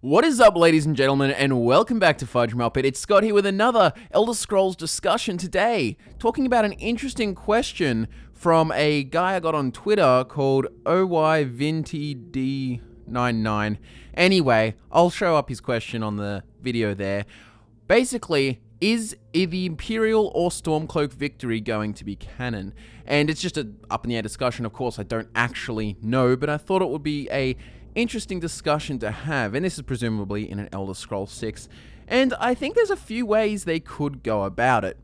What is up, ladies and gentlemen, and welcome back to FudgeMuppet. It's Scott here with another Elder Scrolls discussion today, talking about an interesting question from a guy I got on Twitter called OYVintyD99. Anyway, I'll show up his question on the video there. Basically, is the Imperial or Stormcloak victory going to be canon? And it's just an up-in-the-air discussion. Of course, I don't actually know, but I thought it would be a interesting discussion to have, and this is presumably in an Elder Scrolls 6, and I think there's a few ways they could go about it.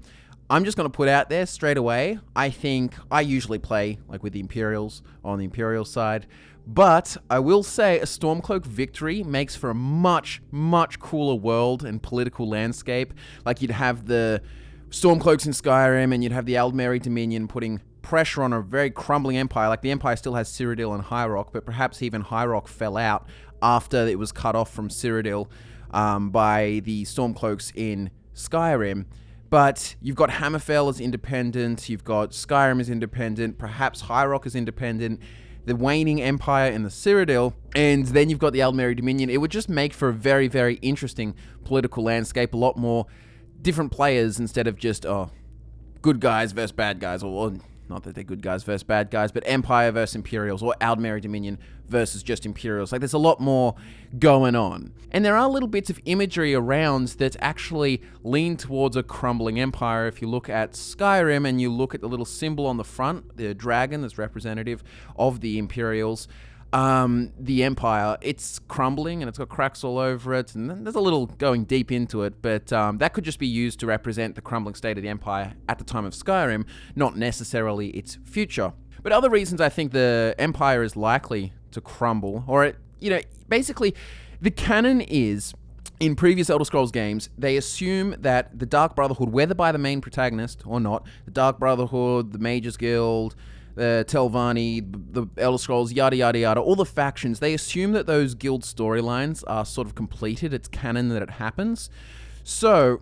I'm just going to put out there straight away, I think I usually play like with the Imperials on the Imperial side, but I will say a Stormcloak victory makes for a much cooler world and political landscape. Like, you'd have the Stormcloaks in Skyrim, and you'd have the Aldmeri Dominion putting pressure on a very crumbling empire. Like, the empire still has Cyrodiil and High Rock, but perhaps even High Rock fell out after it was cut off from Cyrodiil by the Stormcloaks in Skyrim. But you've got Hammerfell as independent, you've got Skyrim as independent, perhaps High Rock as independent, the waning empire in the Cyrodiil, and then you've got the Aldmeri Dominion. It would just make for a very interesting political landscape, a lot more different players instead of just, good guys versus bad guys, or not that they're good guys versus bad guys, but Empire versus Imperials, or Aldmeri Dominion versus just Imperials. Like, there's a lot more going on. And there are little bits of imagery around that actually lean towards a crumbling empire. If you look at Skyrim and you look at the little symbol on the front, the dragon that's representative of the Imperials, the Empire, it's crumbling and it's got cracks all over it, and there's a little going deep into it, but that could just be used to represent the crumbling state of the Empire at the time of Skyrim, not necessarily its future. But other reasons I think the Empire is likely to crumble, or basically, the canon is, in previous Elder Scrolls games, they assume that the Dark Brotherhood, whether by the main protagonist or not, the Dark Brotherhood, the Mages Guild, the Telvanni, the Elder Scrolls, yada yada, all the factions, they assume that those guild storylines are sort of completed. It's canon that it happens. So,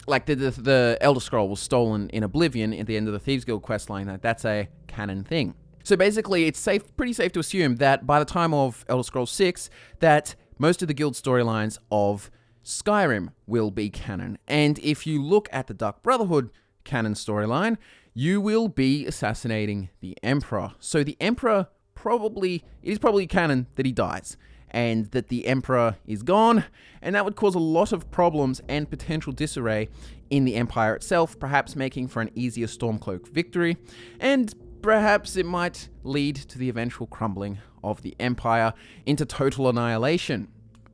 like the Elder Scroll was stolen in Oblivion at the end of the Thieves Guild questline, that's a canon thing. So basically, it's pretty safe to assume that by the time of Elder Scrolls 6, that most of the guild storylines of Skyrim will be canon. And if you look at the Dark Brotherhood canon storyline, you will be assassinating the Emperor. So the Emperor it is probably canon that he dies, and that the Emperor is gone, and that would cause a lot of problems and potential disarray in the Empire itself, perhaps making for an easier Stormcloak victory, and perhaps it might lead to the eventual crumbling of the Empire into total annihilation.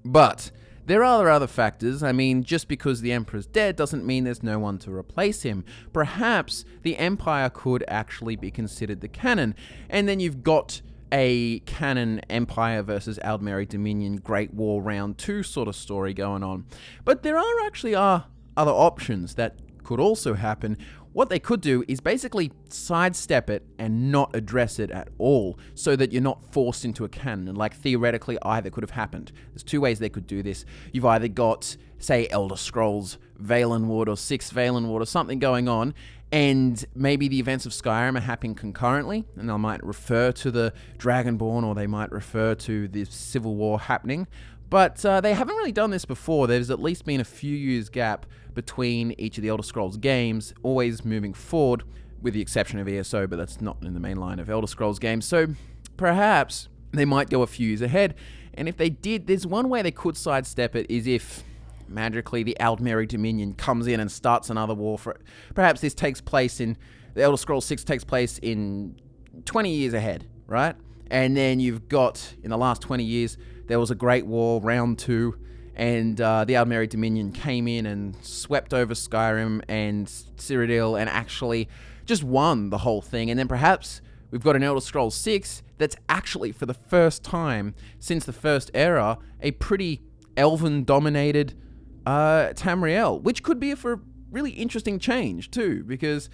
But there are other factors. I mean, just because the Emperor's dead doesn't mean there's no one to replace him. Perhaps the Empire could actually be considered the canon, and then you've got a canon Empire versus Aldmeri Dominion Great War Round 2 sort of story going on. But there are other options that could also happen. What they could do is basically sidestep it and not address it at all, so that you're not forced into a canon. And like, theoretically, either could have happened. There's two ways they could do this. You've either got, say, Elder Scrolls Valenwood or 6 Valenwood or something going on, and maybe the events of Skyrim are happening concurrently, and they might refer to the Dragonborn, or they might refer to the Civil War happening. But they haven't really done this before. There's at least been a few years gap between each of the Elder Scrolls games, always moving forward, with the exception of ESO, but that's not in the main line of Elder Scrolls games. So perhaps they might go a few years ahead. And if they did, there's one way they could sidestep it, is if magically the Aldmeri Dominion comes in and starts another war for it. Perhaps this takes place in, the Elder Scrolls 6 takes place in 20 years ahead, right? And then you've got, in the last 20 years, there was a Great War, Round 2, and the Aldmeri Dominion came in and swept over Skyrim and Cyrodiil and actually just won the whole thing. And then perhaps we've got an Elder Scrolls 6 that's actually, for the first time since the first era, a pretty elven-dominated Tamriel, which could be for a really interesting change too, because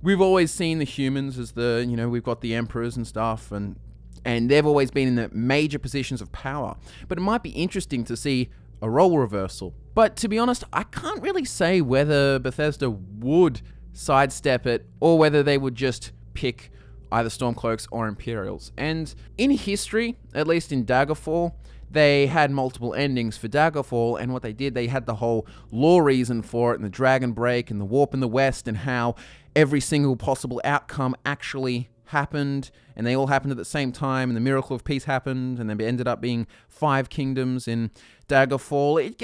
we've always seen the humans as we've got the emperors and stuff, and they've always been in the major positions of power. But it might be interesting to see a role reversal. But to be honest, I can't really say whether Bethesda would sidestep it, or whether they would just pick either Stormcloaks or Imperials. And in history, at least in Daggerfall, they had multiple endings for Daggerfall, and what they did, they had the whole lore reason for it, and the Dragon Break, and the Warp in the West, and how every single possible outcome actually happened, and they all happened at the same time, and the Miracle of Peace happened, and then it ended up being 5 kingdoms in Daggerfall. It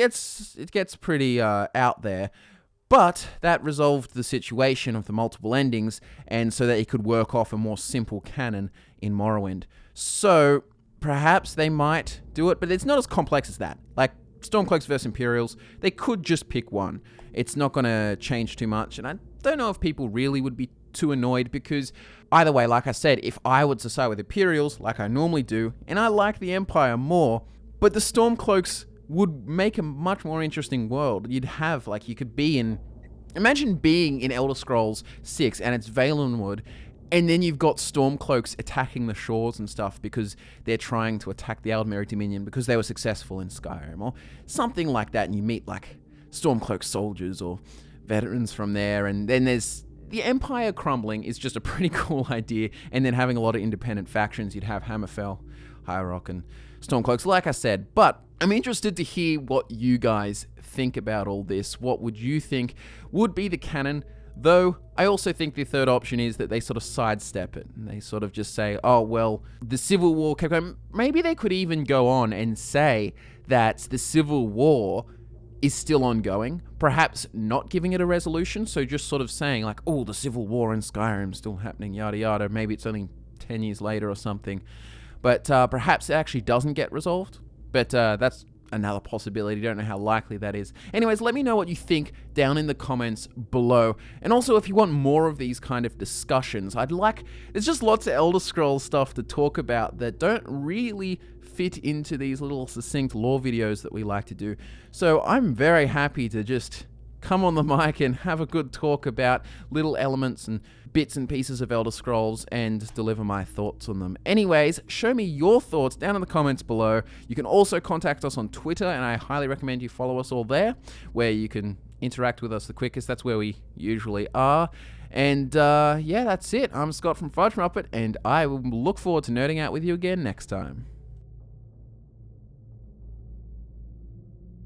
gets pretty out there. But that resolved the situation of the multiple endings, and so that it could work off a more simple canon in Morrowind. So perhaps they might do it, but it's not as complex as that. Like Stormcloaks versus Imperials, they could just pick one. It's not going to change too much, and I don't know if people really would be too annoyed, because either way, like I said, if I would to side with Imperials, like I normally do, and I like the Empire more, but the Stormcloaks would make a much more interesting world. You'd have, like, you could be in... Imagine being in Elder Scrolls 6 and it's Valenwood, and then you've got Stormcloaks attacking the shores and stuff because they're trying to attack the Aldmeri Dominion because they were successful in Skyrim, or something like that, and you meet, like, Stormcloak soldiers or veterans from there, and then there's... The Empire crumbling is just a pretty cool idea, and then having a lot of independent factions. You'd have Hammerfell, High Rock, and Stormcloaks, like I said. But I'm interested to hear what you guys think about all this. What would you think would be the canon? Though, I also think the third option is that they sort of sidestep it, and they sort of just say, oh, well, the Civil War kept going. Maybe they could even go on and say that the Civil War is still ongoing, perhaps not giving it a resolution, so just sort of saying, like, oh, the Civil War in Skyrim's still happening, yada yada, maybe it's only 10 years later or something, but perhaps it actually doesn't get resolved, but that's another possibility. Don't know how likely that is. Anyways, let me know what you think down in the comments below, and also if you want more of these kind of discussions. There's just lots of Elder Scrolls stuff to talk about that don't really fit into these little succinct lore videos that we like to do. So I'm very happy to just come on the mic and have a good talk about little elements and bits and pieces of Elder Scrolls and deliver my thoughts on them. Anyways, show me your thoughts down in the comments below. You can also contact us on Twitter, and I highly recommend you follow us all there, where you can interact with us the quickest. That's where we usually are. And yeah, that's it. I'm Scott from FudgeMuppet, and I will look forward to nerding out with you again next time.